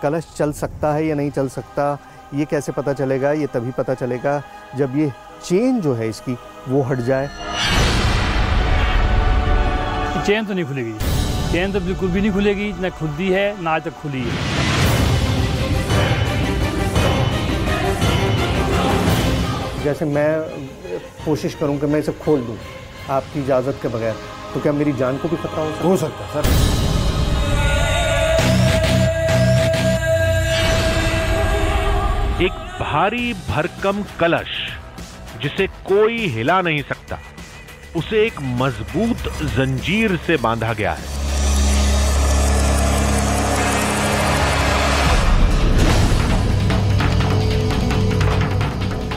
कलश चल सकता है या नहीं चल सकता, ये कैसे पता चलेगा? ये तभी पता चलेगा जब ये चेन जो है इसकी वो हट जाए। चेन तो नहीं खुलेगी, चेन तो बिल्कुल भी नहीं खुलेगी, ना खुली है ना आज तक खुली है। जैसे मैं कोशिश करूं कि मैं इसे खोल दूं आपकी इजाज़त के बगैर, तो क्या मेरी जान को भी खतरा हो सकता है सर? एक भारी भरकम कलश जिसे कोई हिला नहीं सकता, उसे एक मजबूत जंजीर से बांधा गया है।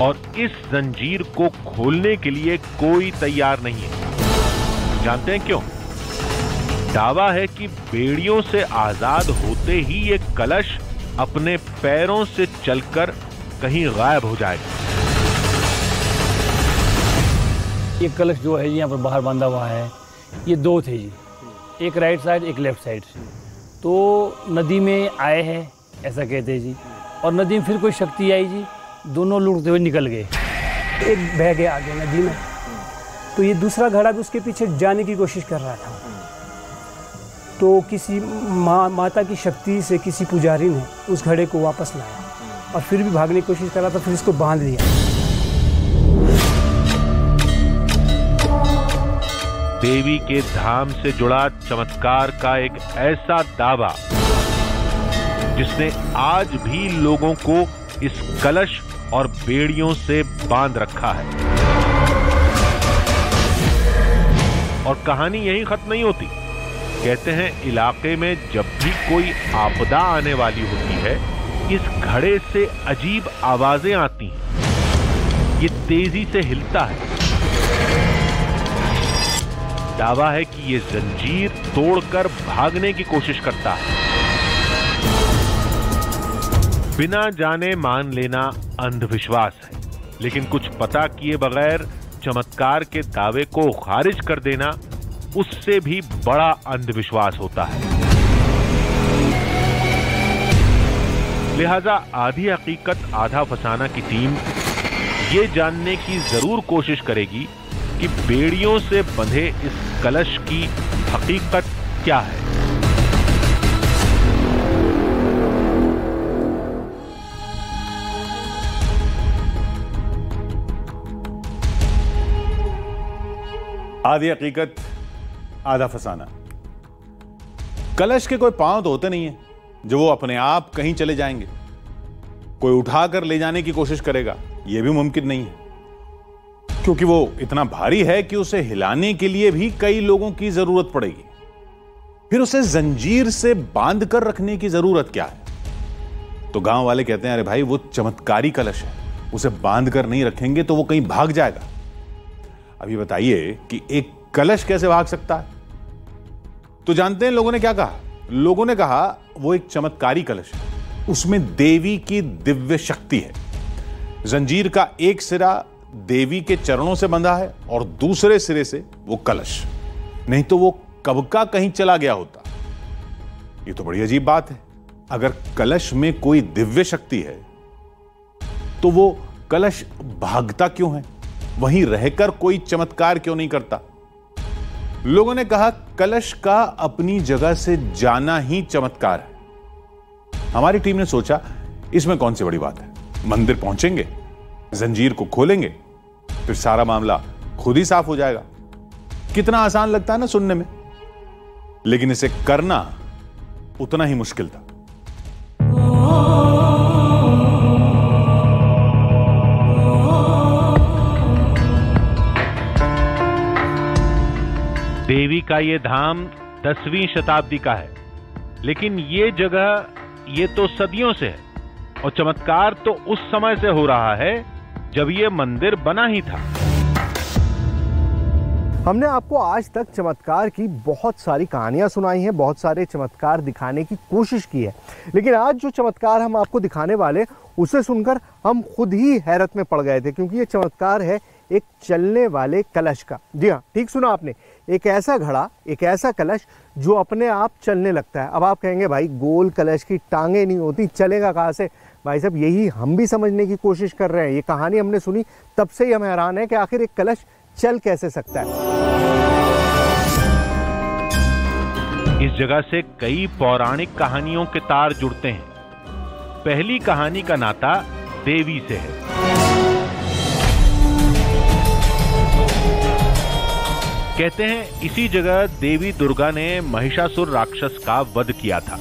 और इस जंजीर को खोलने के लिए कोई तैयार नहीं है। जानते हैं क्यों? दावा है कि बेड़ियों से आजाद होते ही ये कलश अपने पैरों से चलकर कहीं गायब हो जाएगा। ये कलश जो है यहाँ पर बाहर बांधा हुआ है, ये दो थे जी, एक राइट साइड एक लेफ्ट साइड। तो नदी में आए हैं ऐसा कहते हैं जी, और नदी में फिर कोई शक्ति आई जी, दोनों लुढ़कते हुए निकल गए। एक बह गया आगे नदी में, तो ये दूसरा घड़ा भी उसके पीछे जाने की कोशिश कर रहा था। तो किसी माता की शक्ति से किसी पुजारी ने उस घड़े को वापस लाया और फिर भी भागने की कोशिश कर रहा था, फिर इसको बांध दिया। देवी के धाम से जुड़ा चमत्कार का एक ऐसा दावा जिसने आज भी लोगों को इस कलश और बेड़ियों से बांध रखा है। और कहानी यहीं खत्म नहीं होती। कहते हैं इलाके में जब भी कोई आपदा आने वाली होती है, इस घड़े से अजीब आवाजें आती हैं। ये तेजी से हिलता है। दावा है कि ये जंजीर तोड़कर भागने की कोशिश करता है। बिना जाने मान लेना अंधविश्वास है, लेकिन कुछ पता किए बगैर चमत्कार के दावे को खारिज कर देना उससे भी बड़ा अंधविश्वास होता है। लिहाजा आधी हकीकत आधा फसाना की टीम ये जानने की जरूर कोशिश करेगी कि बेड़ियों से बंधे इस कलश की हकीकत क्या है। आधी हकीकत आधा फसाना। कलश के कोई पांव तो होते नहीं है जो वो अपने आप कहीं चले जाएंगे। कोई उठाकर ले जाने की कोशिश करेगा, यह भी मुमकिन नहीं है, क्योंकि वो इतना भारी है कि उसे हिलाने के लिए भी कई लोगों की जरूरत पड़ेगी। फिर उसे जंजीर से बांध कर रखने की जरूरत क्या है? तो गांव वाले कहते हैं, अरे भाई वो चमत्कारी कलश है, उसे बांध कर नहीं रखेंगे तो वो कहीं भाग जाएगा। अभी बताइए कि एक कलश कैसे भाग सकता है? तो जानते हैं लोगों ने क्या कहा? लोगों ने कहा वो एक चमत्कारी कलश है, उसमें देवी की दिव्य शक्ति है। जंजीर का एक सिरा देवी के चरणों से बंधा है और दूसरे सिरे से वो कलश, नहीं तो वो कब का कहीं चला गया होता। ये तो बड़ी अजीब बात है। अगर कलश में कोई दिव्य शक्ति है तो वो कलश भागता क्यों है? वहीं रहकर कोई चमत्कार क्यों नहीं करता? लोगों ने कहा कलश का अपनी जगह से जाना ही चमत्कार है। हमारी टीम ने सोचा इसमें कौन सी बड़ी बात है, मंदिर पहुंचेंगे, जंजीर को खोलेंगे, फिर सारा मामला खुद ही साफ हो जाएगा। कितना आसान लगता है ना सुनने में, लेकिन इसे करना उतना ही मुश्किल था। देवी का ये धाम 10वीं शताब्दी का है, लेकिन ये जगह ये तो सदियों से है, और चमत्कार तो उस समय से हो रहा है जब ये मंदिर बना ही था। हमने आपको आज तक चमत्कार की बहुत सारी कहानियां सुनाई हैं, बहुत सारे चमत्कार दिखाने की कोशिश की है, लेकिन आज जो चमत्कार हम आपको दिखाने वाले उसे सुनकर हम खुद ही हैरत में पड़ गए थे, क्योंकि ये चमत्कार है एक चलने वाले कलश का। जी हाँ, ठीक सुना आपने, एक ऐसा घड़ा, एक ऐसा कलश जो अपने आप चलने लगता है। अब आप कहेंगे भाई गोल कलश की टांगे नहीं होती, चलेगा कहाँ से? भाई साहब यही हम भी समझने की कोशिश कर रहे हैं। ये कहानी हमने सुनी तब से ही हम हैरान है कि आखिर एक कलश चल कैसे सकता है। इस जगह से कई पौराणिक कहानियों के तार जुड़ते हैं। पहली कहानी का नाता देवी से है। कहते हैं इसी जगह देवी दुर्गा ने महिषासुर राक्षस का वध किया था।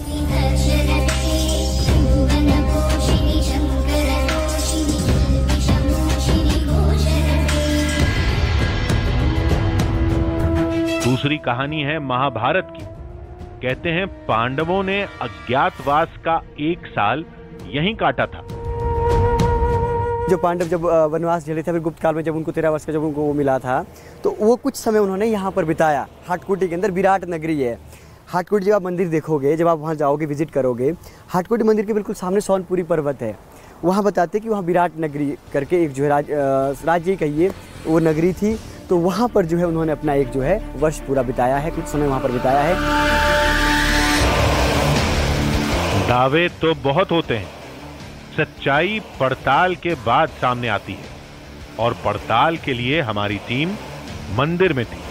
दूसरी कहानी है महाभारत की। कहते हैं पांडवों ने अज्ञातवास का 1 साल यहीं काटा था। जो पांडव जब वनवास झेले थे, फिर गुप्त काल में जब उनको 13 वर्ष का जब उनको वो मिला था, तो वो कुछ समय उन्होंने यहाँ पर बिताया। हाटकोटी के अंदर विराट नगरी है। हाटकोटी जब आप मंदिर देखोगे, जब आप वहाँ जाओगे, विजिट करोगे, हाटकोटी मंदिर के बिल्कुल सामने सोनपुरी पर्वत है। वहाँ बताते हैं कि वहाँ विराट नगरी करके एक जो है राज्य कहिए वो नगरी थी। तो वहाँ पर जो है उन्होंने अपना एक जो है वर्ष पूरा बिताया है, कुछ समय वहाँ पर बिताया है। दावे तो बहुत होते हैं, सच्चाई पड़ताल के बाद सामने आती है, और पड़ताल के लिए हमारी टीम मंदिर में थी।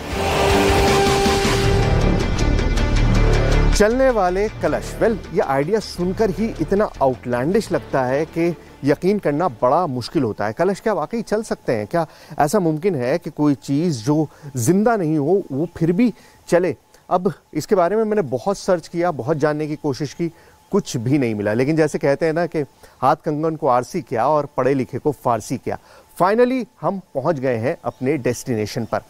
चलने वाले कलश, वेल ये आइडिया सुनकर ही इतना आउटलैंडिश लगता है कि यकीन करना बड़ा मुश्किल होता है। कलश क्या वाकई चल सकते हैं? क्या ऐसा मुमकिन है कि कोई चीज़ जो जिंदा नहीं हो वो फिर भी चले? अब इसके बारे में मैंने बहुत सर्च किया, बहुत जानने की कोशिश की, कुछ भी नहीं मिला। लेकिन जैसे कहते हैं ना कि हाथ कंगन को आरसी किया और पढ़े लिखे को फारसी किया। फाइनली हम पहुंच गए हैं अपने डेस्टिनेशन पर।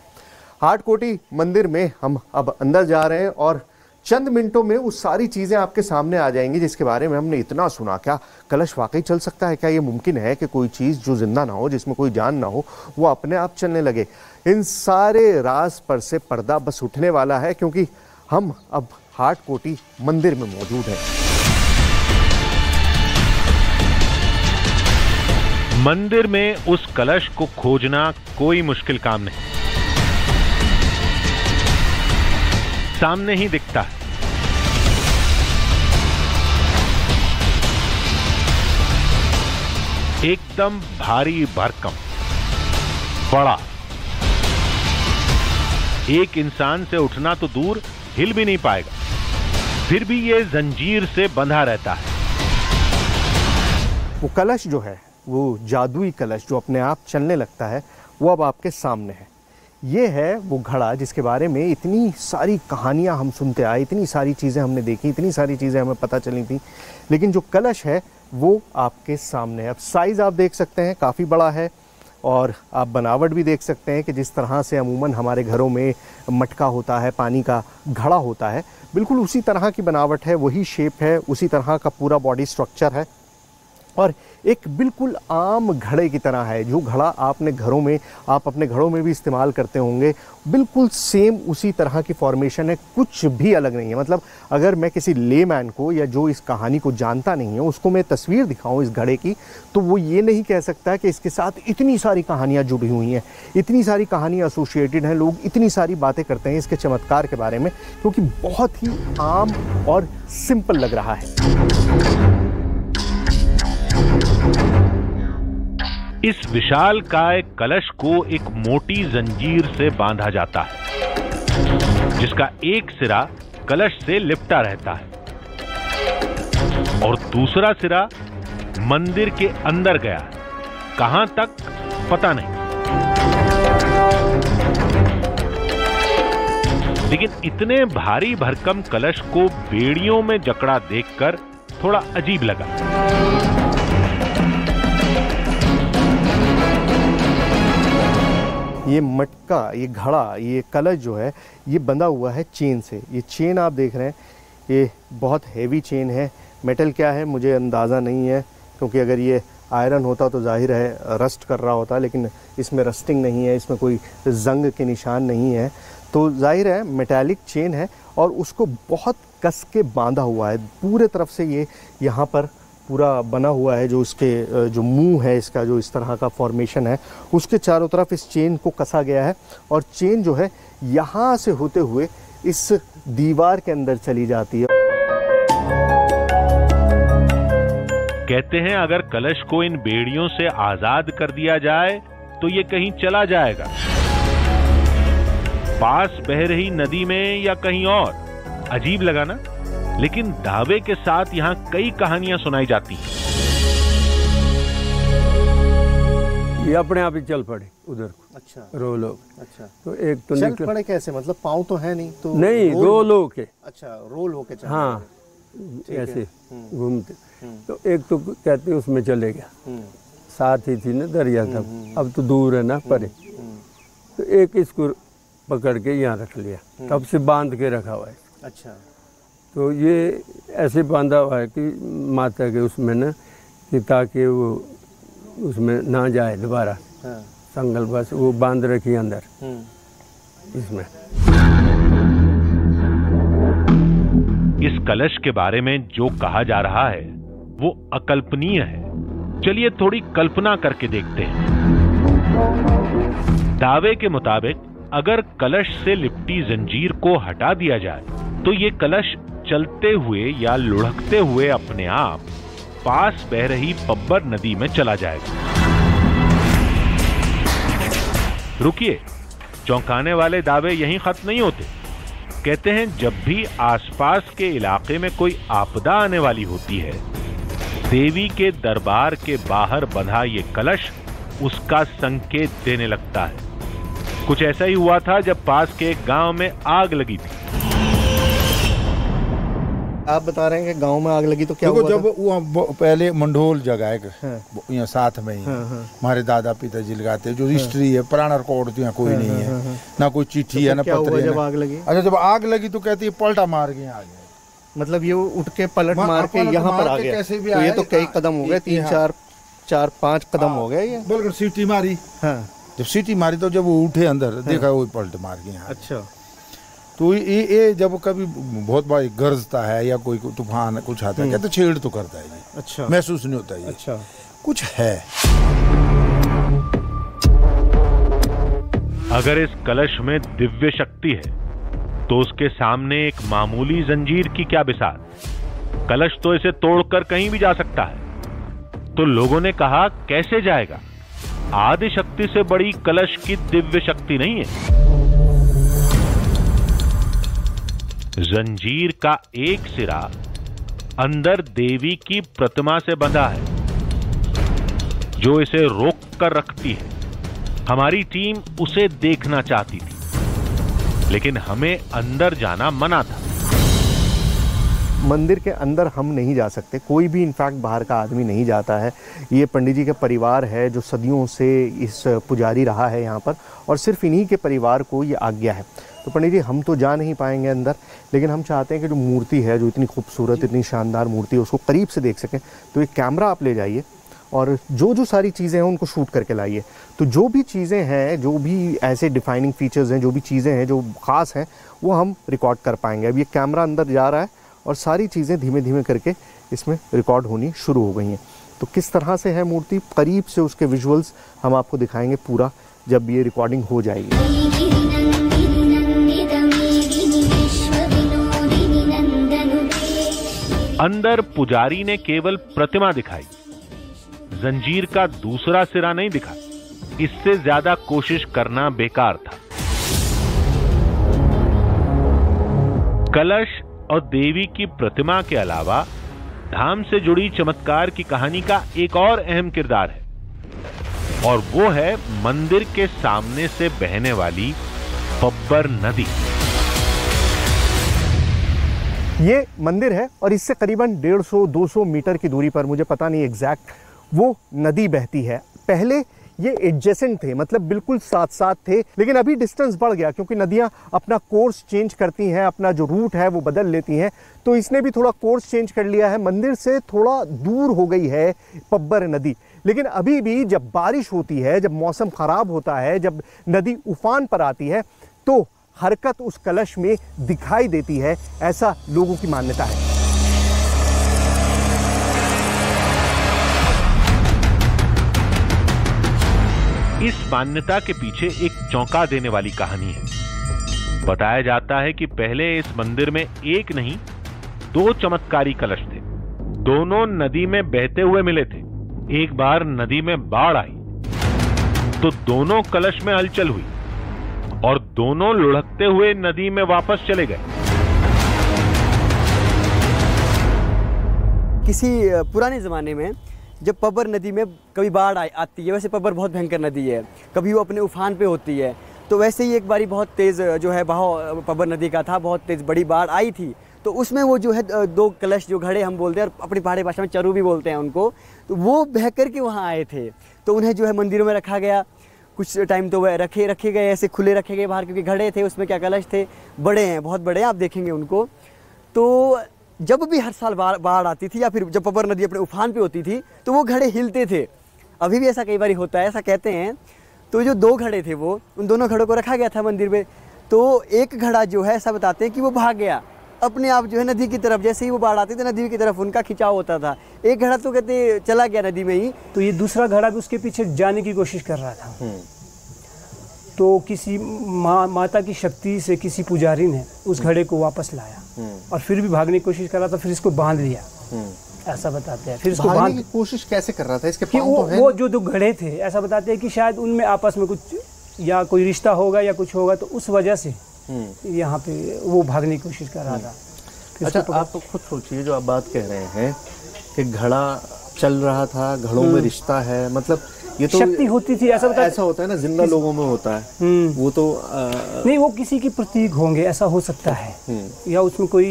हाटकोटी मंदिर में हम अब अंदर जा रहे हैं और चंद मिनटों में वो सारी चीज़ें आपके सामने आ जाएंगी जिसके बारे में हमने इतना सुना। क्या कलश वाकई चल सकता है? क्या ये मुमकिन है कि कोई चीज़ जो जिंदा ना हो, जिसमें कोई जान ना हो, वो अपने आप चलने लगे? इन सारे राज पर से पर्दा बस उठने वाला है, क्योंकि हम अब हाटकोटी मंदिर में मौजूद हैं। मंदिर में उस कलश को खोजना कोई मुश्किल काम नहीं, सामने ही दिखता है। एकदम भारी भरकम, बड़ा, एक इंसान से उठना तो दूर हिल भी नहीं पाएगा, फिर भी ये जंजीर से बंधा रहता है। वो कलश जो है, वो जादुई कलश जो अपने आप चलने लगता है, वो अब आपके सामने है। ये है वो घड़ा जिसके बारे में इतनी सारी कहानियां हम सुनते आए, इतनी सारी चीज़ें हमने देखी, इतनी सारी चीज़ें हमें पता चली थी, लेकिन जो कलश है वो आपके सामने है। अब साइज़ आप देख सकते हैं, काफ़ी बड़ा है, और आप बनावट भी देख सकते हैं कि जिस तरह से अमूमन हमारे घरों में मटका होता है, पानी का घड़ा होता है, बिल्कुल उसी तरह की बनावट है, वही शेप है, उसी तरह का पूरा बॉडी स्ट्रक्चर है, और एक बिल्कुल आम घड़े की तरह है। जो घड़ा आपने घरों में, आप अपने घरों में भी इस्तेमाल करते होंगे, बिल्कुल सेम उसी तरह की फॉर्मेशन है, कुछ भी अलग नहीं है। मतलब अगर मैं किसी लेमैन को या जो इस कहानी को जानता नहीं है उसको मैं तस्वीर दिखाऊं इस घड़े की, तो वो ये नहीं कह सकता कि इसके साथ इतनी सारी कहानियाँ जुड़ी हुई हैं, इतनी सारी कहानियाँ एसोसिएटेड हैं, लोग इतनी सारी बातें करते हैं इसके चमत्कार के बारे में, क्योंकि बहुत ही आम और सिंपल लग रहा है। इस विशाल काय कलश को एक मोटी जंजीर से बांधा जाता है, जिसका एक सिरा कलश से लिपटा रहता है और दूसरा सिरा मंदिर के अंदर गया है। कहां तक पता नहीं, लेकिन इतने भारी भरकम कलश को बेड़ियों में जकड़ा देखकर थोड़ा अजीब लगा। ये मटका, ये घड़ा, ये कलश जो है ये बंधा हुआ है चेन से। ये चेन आप देख रहे हैं, ये बहुत हैवी चेन है। मेटल क्या है मुझे अंदाज़ा नहीं है, क्योंकि अगर ये आयरन होता तो जाहिर है रस्ट कर रहा होता, लेकिन इसमें रस्टिंग नहीं है, इसमें कोई जंग के निशान नहीं है, तो जाहिर है मेटालिक चेन है और उसको बहुत कस के बांधा हुआ है पूरे तरफ से। ये यहाँ पर पूरा बना हुआ है, जो उसके जो मुंह है इसका, जो इस तरह का फॉर्मेशन है, उसके चारों तरफ इस चेन को कसा गया है और चेन जो है यहाँ से होते हुए इस दीवार के अंदर चली जाती है। कहते हैं अगर कलश को इन बेड़ियों से आजाद कर दिया जाए तो ये कहीं चला जाएगा, पास बह रही नदी में या कहीं और। अजीब लगा ना, लेकिन दावे के साथ यहाँ कई कहानियां सुनाई जाती हैं। ये अपने आप ही चल पड़े उधर को। अच्छा, रो लोग। अच्छा, तो एक तो चल पड़े कैसे? मतलब पाँव तो है नहीं, तो नहीं, रो लोग के। अच्छा, रोल होके चल। हाँ, ऐसे घूमते। तो एक तो कहते हैं उसमें चले गया, साथ ही थी ना दरिया तब, अब तो दूर है ना परे। तो एक इसको पकड़ के यहाँ रख लिया, तब से बांध के रखा हुआ है। अच्छा, तो ये ऐसे बांधा हुआ है कि माता के उसमें ना, कि ताकि वो उसमें ना जाए दोबारा। हाँ। संगल बस वो बांध रखी अंदर इसमें। इस कलश के बारे में जो कहा जा रहा है वो अकल्पनीय है। चलिए थोड़ी कल्पना करके देखते हैं। दावे के मुताबिक अगर कलश से लिपटी जंजीर को हटा दिया जाए तो ये कलश चलते हुए या लुढ़कते हुए अपने आप पास बह रही पब्बर नदी में चला जाएगा। रुकिए, चौंकाने वाले दावे यहीं खत्म नहीं होते। कहते हैं जब भी आसपास के इलाके में कोई आपदा आने वाली होती है, देवी के दरबार के बाहर बंधा ये कलश उसका संकेत देने लगता है। कुछ ऐसा ही हुआ था जब पास के एक गांव में आग लगी थी। आप बता रहे हैं कि गांव में आग लगी तो क्या हुआ था? जब वो पहले मंडोल जगह है यहाँ साथ में ही हमारे दादा पिताजी लगाते, जो हिस्ट्री है पुराना रिकॉर्ड तो यहाँ कोई नहीं है, ना कोई चिट्ठी है ना पत्र है। जब आग लगी, अच्छा, जब आग लगी तो कहती है पलटा मार के आ गया। मतलब ये उठ के पलट मार के यहाँ पर आ गया। तो ये तो कई कदम हो गए, 3-4-5 कदम हो गए ये। बिल्कुल सीटी मारी। हाँ, जब सीटी मारी तो जब वो उठे अंदर देखा वो पलट मार के यहाँ। अच्छा, तो ये जब कभी बहुत बड़ा गरजता है या कोई तूफान कुछ आता है, कहते छेड़ तो करता है ये। अच्छा, महसूस नहीं होता है। अच्छा, कुछ है। अगर इस कलश में दिव्य शक्ति है तो उसके सामने एक मामूली जंजीर की क्या बिसात। कलश तो इसे तोड़कर कहीं भी जा सकता है। तो लोगों ने कहा कैसे जाएगा? आदि शक्ति से बड़ी कलश की दिव्य शक्ति नहीं है। जंजीर का एक सिरा अंदर देवी की प्रतिमा से बंधा है जो इसे रोक कर रखती है। हमारी टीम उसे देखना चाहती थी, लेकिन हमें अंदर जाना मना था। मंदिर के अंदर हम नहीं जा सकते, कोई भी इनफैक्ट बाहर का आदमी नहीं जाता है। ये पंडित जी का परिवार है जो सदियों से इस पुजारी रहा है यहाँ पर, और सिर्फ इन्हीं के परिवार को ये आज्ञा है। तो पंडित जी हम तो जा नहीं पाएंगे अंदर, लेकिन हम चाहते हैं कि जो मूर्ति है, जो इतनी खूबसूरत इतनी शानदार मूर्ति है, उसको करीब से देख सकें। तो एक कैमरा आप ले जाइए और जो सारी चीज़ें हैं उनको शूट करके लाइए। तो जो भी चीज़ें हैं, जो भी ऐसे डिफाइनिंग फीचर्स हैं, जो भी चीज़ें हैं जो ख़ास हैं, वो हम रिकॉर्ड कर पाएंगे। अब ये कैमरा अंदर जा रहा है और सारी चीज़ें धीमे धीमे करके इसमें रिकॉर्ड होनी शुरू हो गई हैं। तो किस तरह से है मूर्ति, करीब से उसके विजुअल्स हम आपको दिखाएंगे पूरा जब ये रिकॉर्डिंग हो जाएगी। अंदर पुजारी ने केवल प्रतिमा दिखाई, जंजीर का दूसरा सिरा नहीं दिखा। इससे ज्यादा कोशिश करना बेकार था। कलश और देवी की प्रतिमा के अलावा धाम से जुड़ी चमत्कार की कहानी का एक और अहम किरदार है, और वो है मंदिर के सामने से बहने वाली पब्बर नदी। ये मंदिर है और इससे करीबन 150-200 मीटर की दूरी पर, मुझे पता नहीं एग्जैक्ट, वो नदी बहती है। पहले ये एडजेसेंट थे, मतलब बिल्कुल साथ साथ थे, लेकिन अभी डिस्टेंस बढ़ गया क्योंकि नदियाँ अपना कोर्स चेंज करती हैं, अपना जो रूट है वो बदल लेती हैं। तो इसने भी थोड़ा कोर्स चेंज कर लिया है, मंदिर से थोड़ा दूर हो गई है पब्बर नदी। लेकिन अभी भी जब बारिश होती है, जब मौसम खराब होता है, जब नदी उफान पर आती है, तो हरकत उस कलश में दिखाई देती है, ऐसा लोगों की मान्यता है। इस मान्यता के पीछे एक चौंका देने वाली कहानी है। बताया जाता है कि पहले इस मंदिर में एक नहीं 2 चमत्कारी कलश थे। दोनों नदी में बहते हुए मिले थे। एक बार नदी में बाढ़ आई तो दोनों कलश में हलचल हुई और दोनों लुढ़कते हुए नदी में वापस चले गए। किसी पुराने ज़माने में जब पब्बर नदी में कभी बाढ़ आती है, वैसे पब्बर बहुत भयंकर नदी है, कभी वो अपने उफान पे होती है, तो वैसे ही एक बारी बहुत तेज़ जो है बहाव पब्बर नदी का था, बहुत तेज़ बड़ी बाढ़ आई थी। तो उसमें वो जो है 2 कलश जो घड़े हम बोलते हैं और अपनी पहाड़ी भाषा में चरू भी बोलते हैं उनको, तो वो बह कर के वहाँ आए थे। तो उन्हें जो है मंदिरों में रखा गया। कुछ टाइम तो वह रखे गए, ऐसे खुले रखे गए बाहर, क्योंकि घड़े थे उसमें, क्या कलश थे, बड़े हैं, बहुत बड़े हैं, आप देखेंगे उनको। तो जब भी हर साल बाढ़ आती थी या फिर जब पब्बर नदी अपने उफान पे होती थी तो वो घड़े हिलते थे। अभी भी ऐसा कई बार होता है, ऐसा कहते हैं। तो जो 2 घड़े थे वो, उन दोनों घड़ों को रखा गया था मंदिर में। तो एक घड़ा जो है, ऐसा बताते हैं कि वो भाग गया अपने आप जो है नदी की तरफ। जैसे ही वो बाढ़ आती थी नदी की तरफ उनका खिंचाव होता था। एक घड़ा तो कहते चला गया नदी में ही। तो ये दूसरा घड़ा भी उसके पीछे जाने की कोशिश कर रहा था। तो किसी माता की शक्ति से किसी पुजारी ने उस घड़े को वापस लाया और फिर भी भागने की कोशिश कर रहा था, फिर इसको बांध लिया, ऐसा बताते हैं। फिर इसको भागने की कोशिश कैसे कर रहा था? इसके पाँव तो हैं। वो जो 2 घड़े थे, ऐसा बताते हैं कि शायद उनमें आपस में कुछ या कोई रिश्ता होगा या कुछ होगा, तो उस वजह से यहाँ पे वो भागने की कोशिश कर रहा था। अच्छा, आप तो खुद सोचिए, जो आप बात कह रहे हैं कि घड़ा चल रहा था, घड़ों में रिश्ता है, मतलब ये तो शक्ति होती थी, ऐसा होता है ना, जिंदा लोगों में होता है। वो तो नहीं, वो किसी की प्रतीक होंगे, ऐसा हो सकता है, या उसमें कोई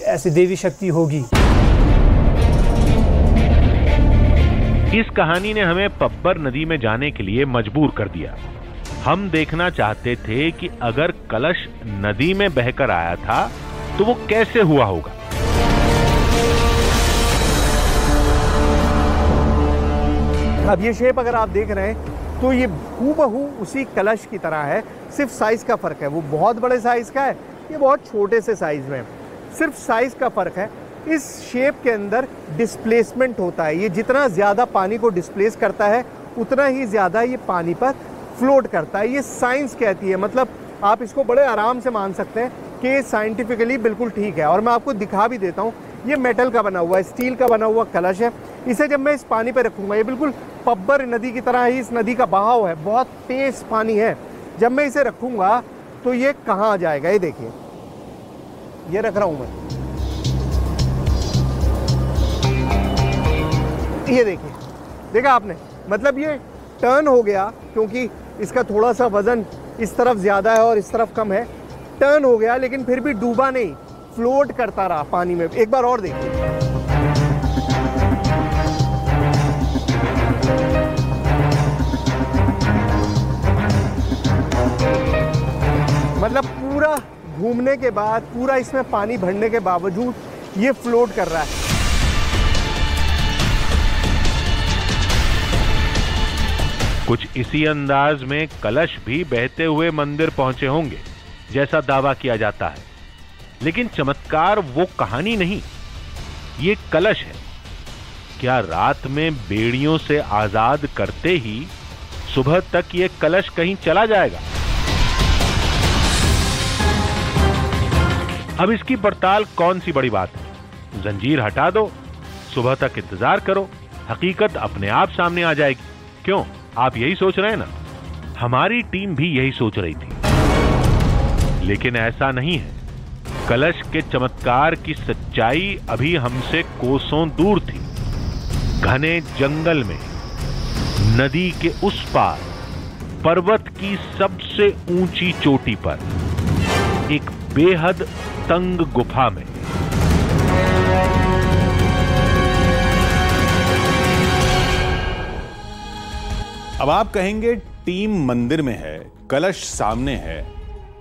ऐसी देवी शक्ति होगी। इस कहानी ने हमें पब्बर नदी में जाने के लिए मजबूर कर दिया। हम देखना चाहते थे कि अगर कलश नदी में बहकर आया था तो वो कैसे हुआ होगा। अब ये शेप अगर आप देख रहे हैं तो ये हूबहू उसी कलश की तरह है, सिर्फ साइज का फर्क है। वो बहुत बड़े साइज का है, ये बहुत छोटे से साइज में है, सिर्फ साइज का फर्क है। इस शेप के अंदर डिस्प्लेसमेंट होता है। ये जितना ज़्यादा पानी को डिस्प्लेस करता है उतना ही ज़्यादा ये पानी पर फ्लोट करता है। ये साइंस कहती है, मतलब आप इसको बड़े आराम से मान सकते हैं कि साइंटिफिकली बिल्कुल ठीक है। और मैं आपको दिखा भी देता हूँ, ये मेटल का बना हुआ है, स्टील का बना हुआ कलश है। इसे जब मैं इस पानी पे रखूँगा, ये बिल्कुल पब्बर नदी की तरह ही इस नदी का बहाव है, बहुत तेज पानी है। जब मैं इसे रखूँगा तो ये कहाँ जाएगा, ये देखिए, ये रख रहा हूँ मैं, ये देखिए, देखा आपने, मतलब ये टर्न हो गया, क्योंकि इसका थोड़ा सा वजन इस तरफ ज़्यादा है और इस तरफ कम है, टर्न हो गया, लेकिन फिर भी डूबा नहीं, फ्लोट करता रहा पानी में। एक बार और देखिए, मतलब पूरा घूमने के बाद, पूरा इसमें पानी भरने के बावजूद ये फ्लोट कर रहा है। कुछ इसी अंदाज में कलश भी बहते हुए मंदिर पहुंचे होंगे जैसा दावा किया जाता है। लेकिन चमत्कार वो कहानी नहीं, ये कलश है। क्या रात में बेड़ियों से आजाद करते ही सुबह तक ये कलश कहीं चला जाएगा? अब इसकी पड़ताल कौन सी बड़ी बात है। जंजीर हटा दो, सुबह तक इंतजार करो, हकीकत अपने आप सामने आ जाएगी। क्यों, आप यही सोच रहे हैं ना? हमारी टीम भी यही सोच रही थी, लेकिन ऐसा नहीं है। कलश के चमत्कार की सच्चाई अभी हमसे कोसों दूर थी। घने जंगल में, नदी के उस पार, पर्वत की सबसे ऊंची चोटी पर, एक बेहद तंग गुफा में अब आप कहेंगे टीम मंदिर में है, कलश सामने है,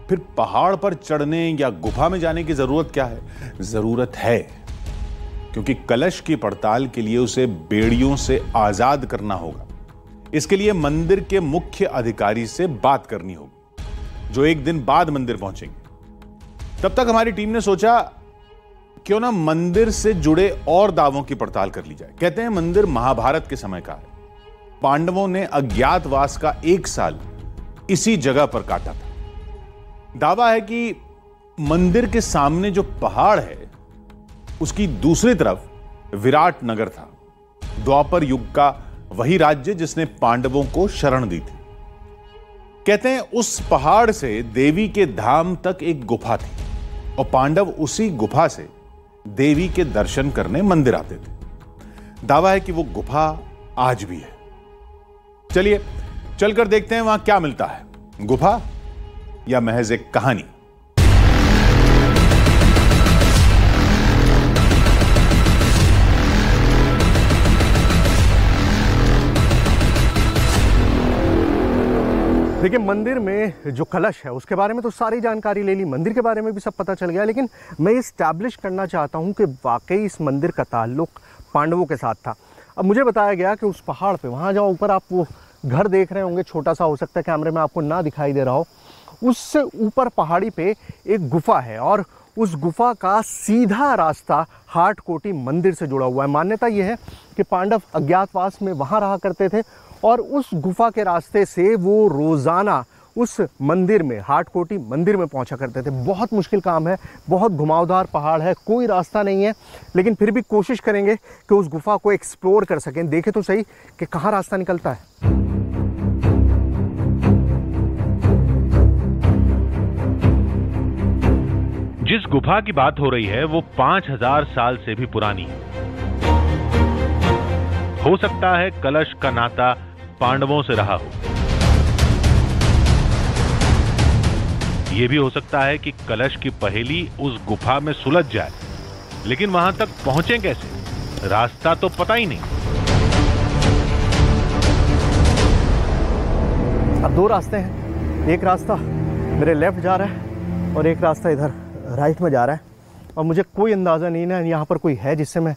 फिर पहाड़ पर चढ़ने या गुफा में जाने की जरूरत क्या है? जरूरत है, क्योंकि कलश की पड़ताल के लिए उसे बेड़ियों से आजाद करना होगा। इसके लिए मंदिर के मुख्य अधिकारी से बात करनी होगी, जो एक दिन बाद मंदिर पहुंचेंगे। तब तक हमारी टीम ने सोचा क्यों ना मंदिर से जुड़े और दावों की पड़ताल कर ली जाए। कहते हैं मंदिर महाभारत के समय का है। पांडवों ने अज्ञातवास का 1 साल इसी जगह पर काटा था। दावा है कि मंदिर के सामने जो पहाड़ है उसकी दूसरी तरफ विराट नगर था, द्वापर युग का वही राज्य जिसने पांडवों को शरण दी थी। कहते हैं उस पहाड़ से देवी के धाम तक एक गुफा थी और पांडव उसी गुफा से देवी के दर्शन करने मंदिर आते थे। दावा है कि वो गुफा आज भी है। चलिए चलकर देखते हैं वहां क्या मिलता है, गुफा या महज एक कहानी। देखिए, मंदिर में जो कलश है उसके बारे में तो सारी जानकारी ले ली, मंदिर के बारे में भी सब पता चल गया, लेकिन मैं इस्टैब्लिश करना चाहता हूं कि वाकई इस मंदिर का ताल्लुक पांडवों के साथ था। अब मुझे बताया गया कि उस पहाड़ पे, वहाँ जहाँ ऊपर आप वो घर देख रहे होंगे, छोटा सा हो सकता है कैमरे में आपको ना दिखाई दे रहा हो, उससे ऊपर पहाड़ी पे एक गुफा है और उस गुफा का सीधा रास्ता हाटकोटी मंदिर से जुड़ा हुआ है। मान्यता यह है कि पांडव अज्ञातवास में वहाँ रहा करते थे और उस गुफा के रास्ते से वो रोज़ाना उस मंदिर में, हाटकोटी मंदिर में पहुंचा करते थे। बहुत मुश्किल काम है, बहुत घुमावदार पहाड़ है, कोई रास्ता नहीं है, लेकिन फिर भी कोशिश करेंगे कि उस गुफा को एक्सप्लोर कर सकें। देखें तो सही कि कहाँ रास्ता निकलता है। जिस गुफा की बात हो रही है वो 5000 साल से भी पुरानी है। हो सकता है कलश का नाता पांडवों से रहा हो। यह भी हो सकता है कि कलश की पहेली उस गुफा में सुलझ जाए, लेकिन वहां तक पहुंचे कैसे, रास्ता तो पता ही नहीं। अब 2 रास्ते हैं, एक रास्ता मेरे लेफ्ट जा रहा है और एक रास्ता इधर राइट में जा रहा है, और मुझे कोई अंदाज़ा नहीं ना यहाँ पर कोई है जिससे मैं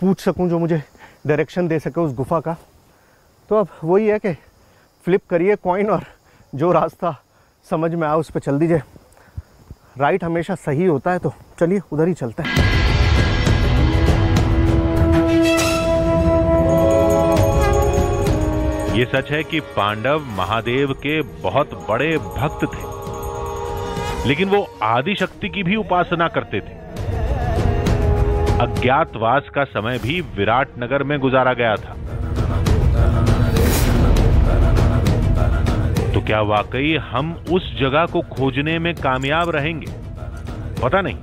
पूछ सकूँ, जो मुझे डायरेक्शन दे सके उस गुफा का। तो अब वही है कि फ्लिप करिए कॉइन और जो रास्ता समझ में आए उस पर चल दीजिए। राइट हमेशा सही होता है, तो चलिए उधर ही चलते हैं। ये सच है कि पांडव महादेव के बहुत बड़े भक्त थे, लेकिन वो आदि शक्ति की भी उपासना करते थे। अज्ञातवास का समय भी विराट नगर में गुजारा गया था। तो क्या वाकई हम उस जगह को खोजने में कामयाब रहेंगे? पता नहीं,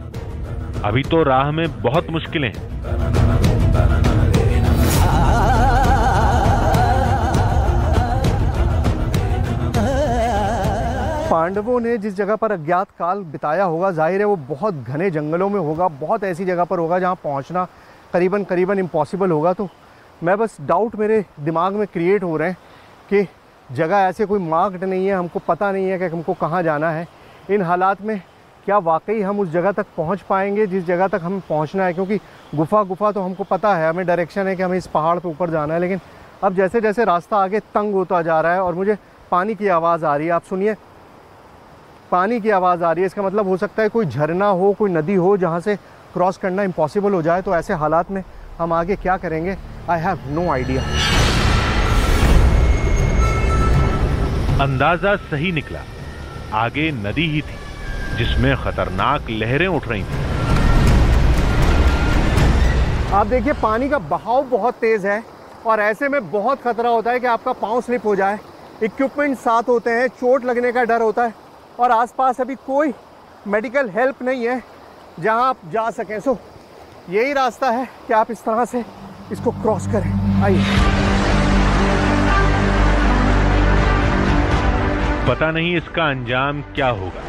अभी तो राह में बहुत मुश्किलें हैं। पांडवों ने जिस जगह पर अज्ञात काल बिताया होगा, जाहिर है वो बहुत घने जंगलों में होगा, बहुत ऐसी जगह पर होगा जहां पहुंचना करीबन इम्पॉसिबल होगा। तो मैं बस डाउट मेरे दिमाग में क्रिएट हो रहे हैं कि जगह ऐसे कोई मार्क्ड नहीं है, हमको पता नहीं है कि हमको कहाँ जाना है। इन हालात में क्या वाकई हम उस जगह तक पहुंच पाएंगे जिस जगह तक हमें पहुंचना है? क्योंकि गुफा तो हमको पता है, हमें डायरेक्शन है कि हमें इस पहाड़ पे ऊपर जाना है, लेकिन अब जैसे जैसे रास्ता आगे तंग होता जा रहा है और मुझे पानी की आवाज़ आ रही है। आप सुनिए, पानी की आवाज़ आ रही है, इसका मतलब हो सकता है कोई झरना हो, कोई नदी हो जहाँ से क्रॉस करना इम्पॉसिबल हो जाए। तो ऐसे हालात में हम आगे क्या करेंगे? I have no idea. अंदाजा सही निकला, आगे नदी ही थी जिसमें खतरनाक लहरें उठ रही थी। आप देखिए, पानी का बहाव बहुत तेज है और ऐसे में बहुत खतरा होता है कि आपका पाँव स्लिप हो जाए। इक्विपमेंट साथ होते हैं, चोट लगने का डर होता है और आसपास अभी कोई मेडिकल हेल्प नहीं है जहां आप जा सकें। सो यही रास्ता है कि आप इस तरह से इसको क्रॉस करें। आइए। पता नहीं इसका अंजाम क्या होगा,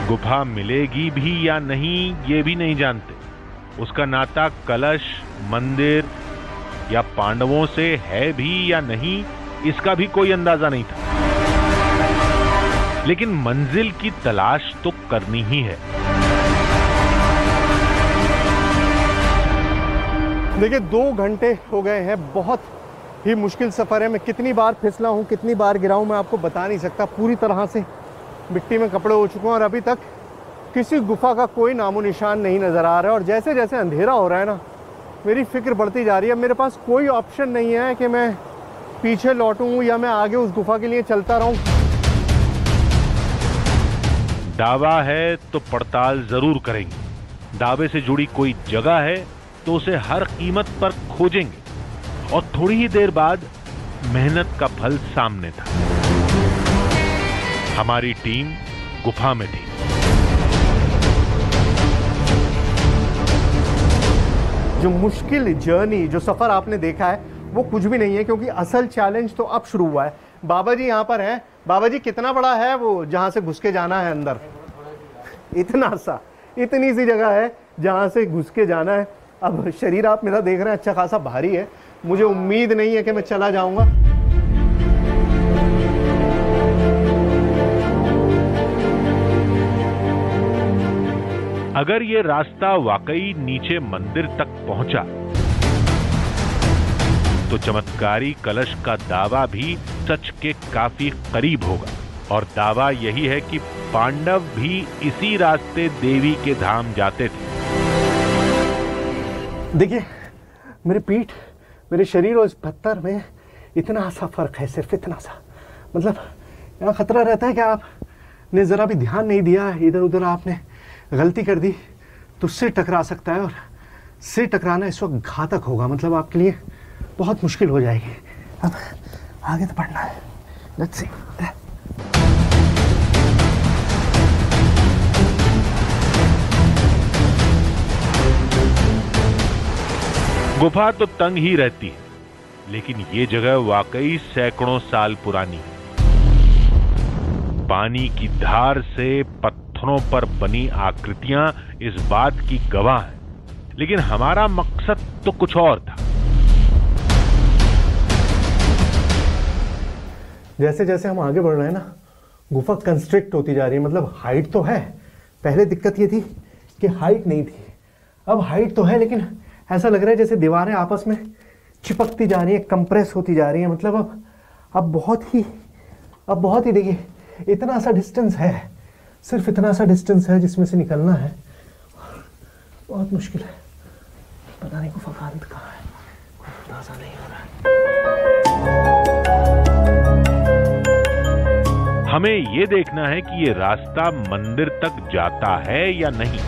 गुफा मिलेगी भी या नहीं ये भी नहीं जानते। उसका नाता कलश, मंदिर या पांडवों से है भी या नहीं, इसका भी कोई अंदाजा नहीं था। लेकिन मंजिल की तलाश तो करनी ही है। देखिए 2 घंटे हो गए हैं, बहुत ही मुश्किल सफ़र है। मैं कितनी बार फिसला हूँ, कितनी बार गिरा हूँ, मैं आपको बता नहीं सकता। पूरी तरह से मिट्टी में कपड़े हो चुके हैं और अभी तक किसी गुफा का कोई नामो निशान नहीं नज़र आ रहा है। और जैसे जैसे अंधेरा हो रहा है ना, मेरी फिक्र बढ़ती जा रही है। मेरे पास कोई ऑप्शन नहीं है कि मैं पीछे लौटूं या मैं आगे उस गुफा के लिए चलता रहूं। दावा है तो पड़ताल जरूर करेंगे। दावे से जुड़ी कोई जगह है तो उसे हर कीमत पर खोजेंगे। और थोड़ी ही देर बाद मेहनत का फल सामने था। हमारी टीम गुफा में थी। जो मुश्किल जर्नी, जो सफ़र आपने देखा है वो कुछ भी नहीं है, क्योंकि असल चैलेंज तो अब शुरू हुआ है। बाबा जी यहाँ पर हैं। बाबा जी, कितना बड़ा है वो जहाँ से घुस के जाना है अंदर? इतना सा, इतनी सी जगह है जहाँ से घुस के जाना है। अब शरीर आप मेरा देख रहे हैं, अच्छा खासा भारी है। मुझे उम्मीद नहीं है कि मैं चला जाऊँगा। अगर ये रास्ता वाकई नीचे मंदिर तक पहुंचा तो चमत्कारी कलश का दावा भी सच के काफी करीब होगा। और दावा यही है कि पांडव भी इसी रास्ते देवी के धाम जाते थे। देखिए, मेरी पीठ, मेरे शरीर और इस पत्थर में इतना सा फर्क है, सिर्फ इतना सा। मतलब यहाँ खतरा रहता है कि आपने ज़रा भी ध्यान नहीं दिया, इधर उधर आपने गलती कर दी तो सिर टकरा सकता है। और सिर टकराना इस वक्त घातक होगा, मतलब आपके लिए बहुत मुश्किल हो जाएगी। अब आगे तो बढ़ना है। Let's see. गुफा तो तंग ही रहती है, लेकिन ये जगह वाकई सैकड़ों साल पुरानी है। पानी की धार से पत्थरों पर बनी आकृतियां इस बात की गवाह हैं। लेकिन हमारा मकसद तो कुछ और था। जैसे जैसे हम आगे बढ़ रहे हैं ना, गुफा कंस्ट्रिक्ट होती जा रही है। मतलब हाइट तो है, पहले दिक्कत ये थी कि हाइट नहीं थी, अब हाइट तो है, लेकिन ऐसा लग रहा है जैसे दीवारें आपस में चिपकती जा रही हैं, कंप्रेस होती जा रही हैं। मतलब अब बहुत ही देखिए, इतना सा डिस्टेंस है, सिर्फ इतना सा डिस्टेंस है जिसमें से निकलना है। बहुत मुश्किल है। पता नहीं गुफा का अंत कहाँ है, अंदाजा नहीं हो रहा है। हमें यह देखना है कि यह रास्ता मंदिर तक जाता है या नहीं।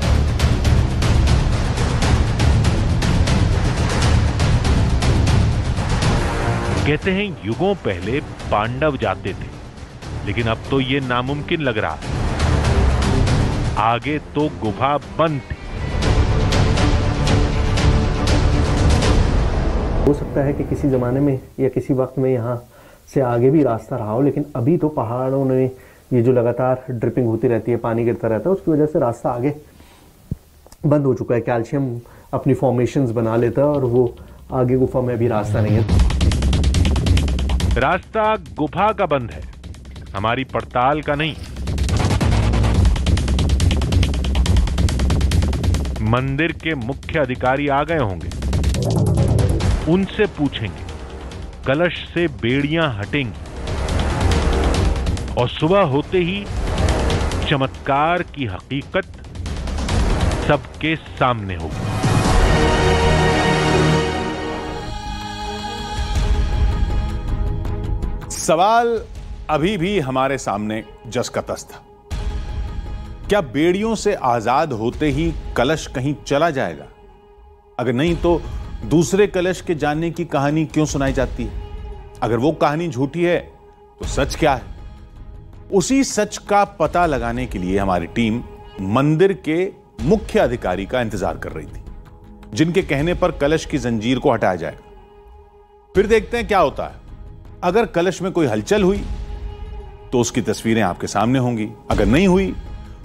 कहते हैं युगों पहले पांडव जाते थे, लेकिन अब तो यह नामुमकिन लग रहा है। आगे तो गुफा बंद थी। हो सकता है कि किसी ज़माने में या किसी वक्त में यहाँ से आगे भी रास्ता रहा हो, लेकिन अभी तो पहाड़ों में ये जो लगातार ड्रिपिंग होती रहती है, पानी गिरता रहता है, उसकी वजह से रास्ता आगे बंद हो चुका है। कैल्शियम अपनी फॉर्मेशंस बना लेता है और वो आगे गुफा में भी रास्ता नहीं है। रास्ता गुफा का बंद है, हमारी पड़ताल का नहीं। मंदिर के मुख्य अधिकारी आ गए होंगे, उनसे पूछेंगे, कलश से बेड़ियां हटेंगी और सुबह होते ही चमत्कार की हकीकत सबके सामने होगी। सवाल अभी भी हमारे सामने जस का तस था। क्या बेड़ियों से आजाद होते ही कलश कहीं चला जाएगा? अगर नहीं तो दूसरे कलश के जानने की कहानी क्यों सुनाई जाती है? अगर वो कहानी झूठी है तो सच क्या है? उसी सच का पता लगाने के लिए हमारी टीम मंदिर के मुख्य अधिकारी का इंतजार कर रही थी, जिनके कहने पर कलश की जंजीर को हटाया जाएगा। फिर देखते हैं क्या होता है। अगर कलश में कोई हलचल हुई तो उसकी तस्वीरें आपके सामने होंगी, अगर नहीं हुई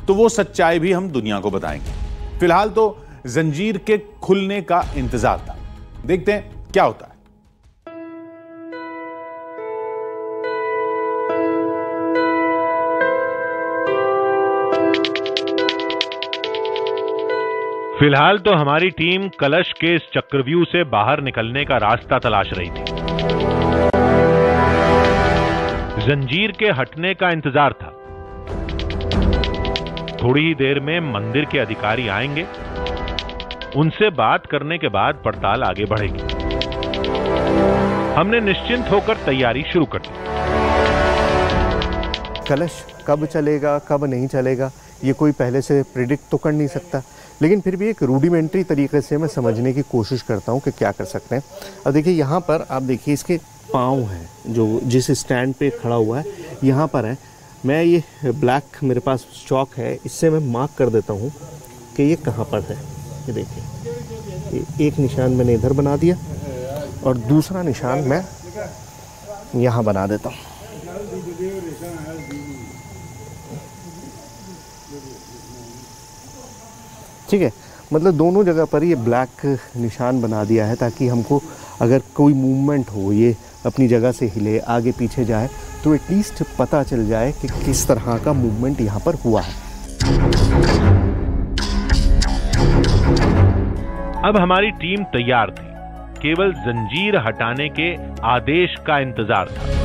तो वो सच्चाई भी हम दुनिया को बताएंगे। फिलहाल तो जंजीर के खुलने का इंतजार था। देखते हैं क्या होता है। फिलहाल तो हमारी टीम कलश के इस चक्रव्यूह से बाहर निकलने का रास्ता तलाश रही थी। जंजीर के हटने का इंतजार था। थोड़ी ही देर में मंदिर के अधिकारी आएंगे, उनसे बात करने के बाद पड़ताल आगे बढ़ेगी। हमने निश्चिंत होकर तैयारी शुरू कर दी। कलश कब चलेगा कब नहीं चलेगा ये कोई पहले से प्रिडिक्ट तो कर नहीं सकता, लेकिन फिर भी एक रूडिमेंट्री तरीके से मैं समझने की कोशिश करता हूँ कि क्या कर सकते हैं। अब देखिए यहाँ पर आप देखिए इसके पाँव हैं जो जिस स्टैंड पे खड़ा हुआ है यहाँ पर है। मैं ये ब्लैक मेरे पास चौक है, इससे मैं मार्क कर देता हूँ कि ये कहाँ पर है। ये देखिए एक निशान मैंने इधर बना दिया और दूसरा निशान मैं यहाँ बना देता हूँ। ठीक है, मतलब दोनों जगह पर ये ब्लैक निशान बना दिया है ताकि हमको अगर कोई मूवमेंट हो, ये अपनी जगह से हिले आगे पीछे जाए तो एटलीस्ट पता चल जाए कि किस तरह का मूवमेंट यहाँ पर हुआ है। अब हमारी टीम तैयार थी, केवल जंजीर हटाने के आदेश का इंतजार था।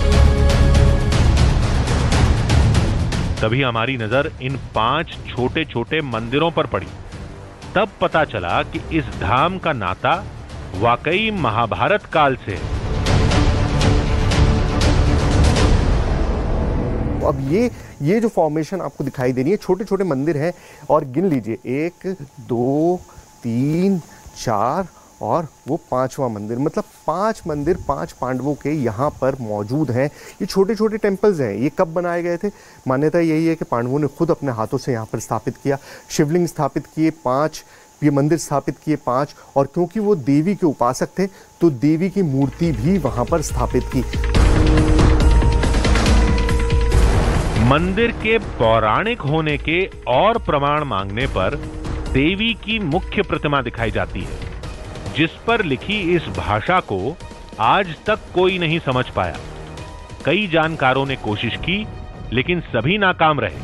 तभी हमारी नजर इन 5 छोटे छोटे मंदिरों पर पड़ी। तब पता चला कि इस धाम का नाता वाकई महाभारत काल से है। अब ये जो फॉर्मेशन आपको दिखाई दे रही है, छोटे छोटे मंदिर हैं और गिन लीजिए 1 2 3 4 और वो 5वां मंदिर, मतलब 5 मंदिर 5 पांडवों के यहाँ पर मौजूद हैं। ये छोटे छोटे टेम्पल्स हैं। ये कब बनाए गए थे? मान्यता यही है कि पांडवों ने खुद अपने हाथों से यहाँ पर स्थापित किया। शिवलिंग स्थापित किए 5, ये मंदिर स्थापित किए 5, और क्योंकि वो देवी के उपासक थे तो देवी की मूर्ति भी वहाँ पर स्थापित की। मंदिर के पौराणिक होने के और प्रमाण मांगने पर देवी की मुख्य प्रतिमा दिखाई जाती है, जिस पर लिखी इस भाषा को आज तक कोई नहीं समझ पाया। कई जानकारों ने कोशिश की लेकिन सभी नाकाम रहे।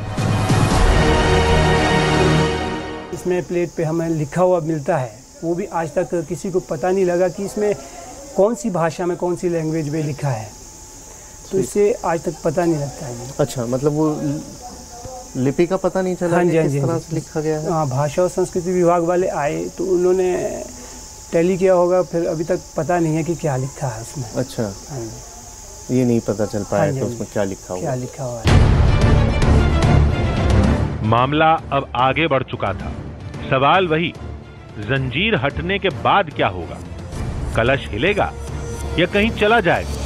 इसमें प्लेट पे हमें लिखा हुआ मिलता है, वो भी आज तक किसी को पता नहीं लगा कि इसमें कौन सी भाषा में कौन सी लैंग्वेज में लिखा है, तो इससे आज तक पता नहीं लगता है। अच्छा, मतलब वो लिपि का पता नहीं चला? हाँ जी, किस तरह से लिखा गया है? हाँ, भाषा और संस्कृति विभाग वाले आए तो उन्होंने टैली किया होगा, फिर अभी तक पता नहीं है कि क्या लिखा है उसमें। अच्छा, हाँ, ये नहीं पता चल पाया हाँ, कि उसमें क्या लिखा हुआ है। मामला अब आगे बढ़ चुका था। सवाल वही, जंजीर हटने के बाद क्या होगा? कलश हिलेगा या कहीं चला जाएगा?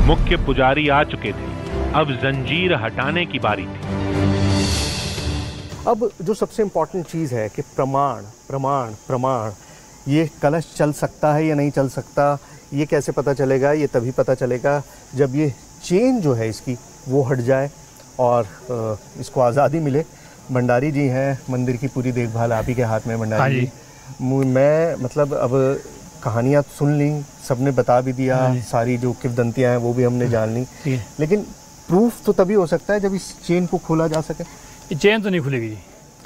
मुख्य पुजारी आ चुके थे, अब जंजीर हटाने की बारी थी। अब जो सबसे इंपॉर्टेंट चीज़ है कि प्रमाण प्रमाण प्रमाण, ये कलश चल सकता है या नहीं चल सकता, ये कैसे पता चलेगा? ये तभी पता चलेगा जब ये चेन जो है इसकी वो हट जाए और इसको आज़ादी मिले। भंडारी जी हैं, मंदिर की पूरी देखभाल आप ही के हाथ में भंडारी जी। मैं मतलब अब कहानियाँ सुन ली, सबने बता भी दिया, सारी जो किंवदंतियाँ हैं वो भी हमने जान ली, लेकिन प्रूफ तो तभी हो सकता है जब इस चेन को खोला जा सके। ये चेन तो नहीं खुलेगी जी,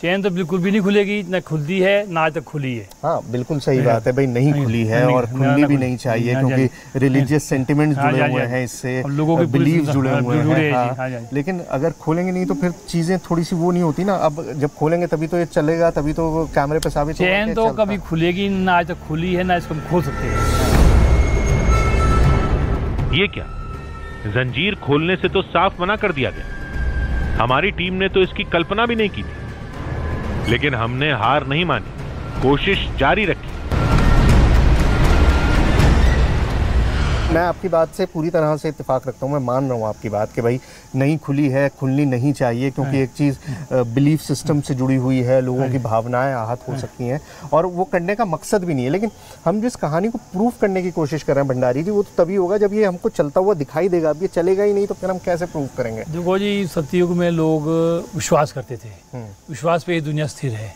चेन तो बिल्कुल भी नहीं खुलेगी, ना खुलती है ना आज तक खुली है। हाँ, बिल्कुल सही बात है भाई, नहीं खुली है और खुलनी भी नहीं चाहिए, क्योंकि रिलीजियस सेंटिमेंट्स जुड़े हुए हैं इससे, लोगों के बिलीफ जुड़े हुए हैं। लेकिन अगर खोलेंगे नहीं तो फिर चीजें थोड़ी सी वो नहीं होती ना। अब जब खोलेंगे तभी तो ये चलेगा, तभी तो कैमरे पे साबित होगा। चेन तो कभी खुलेगी ना, आज तक खुली है ना इसको हम खोल सकते हैं। ये क्या, जंजीर खोलने से तो साफ मना कर दिया गया। हमारी टीम ने तो इसकी कल्पना भी नहीं की थी, लेकिन हमने हार नहीं मानी, कोशिश जारी रखी। मैं आपकी बात से पूरी तरह से इत्तेफाक रखता हूँ, मैं मान रहा हूँ आपकी बात कि भाई नहीं खुली है, खुलनी नहीं चाहिए, क्योंकि एक चीज़ बिलीफ सिस्टम से जुड़ी हुई है, लोगों की भावनाएं आहत हो सकती हैं और वो करने का मकसद भी नहीं है। लेकिन हम जिस कहानी को प्रूफ करने की कोशिश कर रहे हैं भंडारी जी, वो तो तभी होगा जब ये हमको चलता हुआ दिखाई देगा। अब ये चलेगा ही नहीं तो फिर हम कैसे प्रूफ करेंगे? देखो जी, सतयुग में लोग विश्वास करते थे, विश्वास पे ही दुनिया स्थिर है।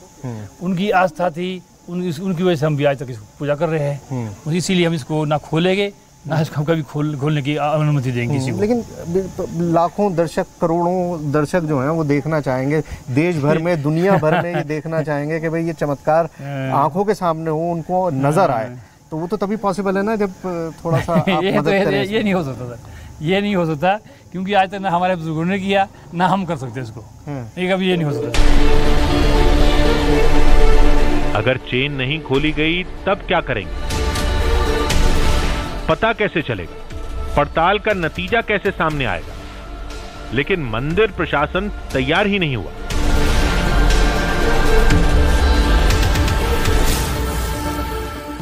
उनकी आस्था थी, उनकी वजह से हम भी आज तक इसको पूजा कर रहे हैं। इसीलिए हम इसको ना खोलेंगे ना इसको हम कभी खोलने की अनुमति देंगे किसी को। लेकिन लाखों दर्शक, करोड़ों दर्शक जो हैं वो देखना चाहेंगे, देश भर में, दुनिया भर में ये देखना चाहेंगे कि भाई ये चमत्कार आंखों के सामने हो, उनको नजर आए। तो वो तो तभी पॉसिबल है ना जब थोड़ा सा आप मदद करें। ये नहीं हो सकता सर, ये नहीं हो सकता, क्योंकि आज तक ना हमारे बुजुर्गों ने किया ना हम कर सकते इसको। ये कभी ये नहीं हो सकता। अगर चेन नहीं खोली गई तब क्या करेंगे? पता कैसे चलेगा? पड़ताल का नतीजा कैसे सामने आएगा? लेकिन मंदिर प्रशासन तैयार ही नहीं हुआ।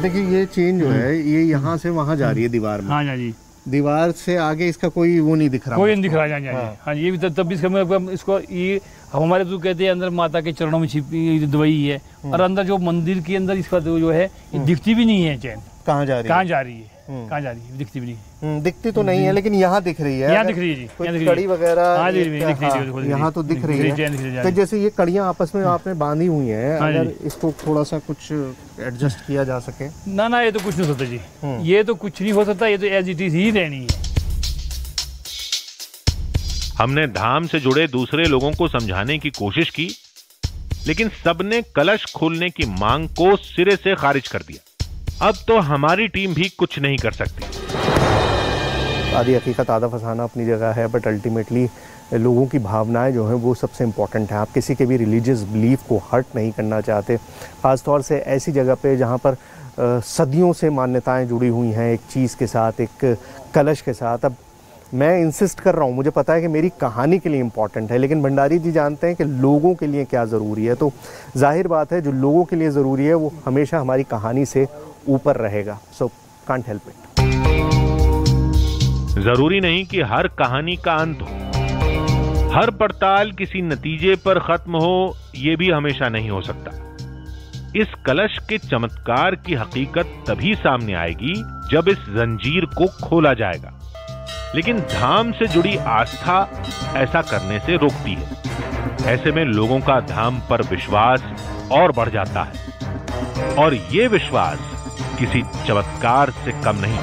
देखिए ये चेन जो है ये यहाँ से वहाँ जा रही है दीवार में। हाँ जी, दीवार से आगे इसका कोई वो नहीं दिख रहा, कोई नहीं दिख रहा है। हाँ ये भी तब भी इसको ये हमारे बुजुर्ग कहते हैं अंदर माता के चरणों में छिपी दवाई है, और अंदर जो मंदिर के अंदर इसका जो है दिखती भी नहीं है चैन। कहाँ जा रही है, कहाँ जा रही है, कहाँ जा रही है, दिखती भी नहीं। दिखती तो नहीं है, लेकिन यहाँ दिख रही है। यहाँ दिख रही है जी, कोई कड़ी वगैरह यहाँ तो दिख रही है। तो जैसे ये कड़ियाँ आपस में आपने बांधी हुई हैं, अगर इसको थोड़ा सा कुछ एडजस्ट किया जा सके। ना ये तो कुछ नहीं हो सकता जी, ये तो कुछ नहीं हो सकता, ये तो एज इट इज ही रहनी है। हमने धाम से जुड़े दूसरे लोगों को समझाने की कोशिश की, लेकिन सबने कलश खोलने की मांग को सिरे से खारिज कर दिया। अब तो हमारी टीम भी कुछ नहीं कर सकती। आदि हकीकत आधा फसाना अपनी जगह है, बट अल्टीमेटली लोगों की भावनाएं जो हैं वो सबसे इम्पॉर्टेंट है। आप किसी के भी रिलीजियस बिलीफ को हर्ट नहीं करना चाहते, ख़ासतौर से ऐसी जगह पे जहाँ पर सदियों से मान्यताएं जुड़ी हुई हैं एक चीज़ के साथ, एक कलश के साथ। अब मैं इंसिस्ट कर रहा हूँ, मुझे पता है कि मेरी कहानी के लिए इम्पॉर्टेंट है, लेकिन भंडारी जी जानते हैं कि लोगों के लिए क्या ज़रूरी है। तो जाहिर बात है जो लोगों के लिए ज़रूरी है वो हमेशा हमारी कहानी से ऊपर रहेगा। So can't help it. जरूरी नहीं कि हर कहानी का अंत हो, हर पड़ताल किसी नतीजे पर खत्म हो, यह भी हमेशा नहीं हो सकता। इस कलश के चमत्कार की हकीकत तभी सामने आएगी जब इस जंजीर को खोला जाएगा, लेकिन धाम से जुड़ी आस्था ऐसा करने से रोकती है। ऐसे में लोगों का धाम पर विश्वास और बढ़ जाता है, और ये विश्वास किसी चमत्कार से कम नहीं।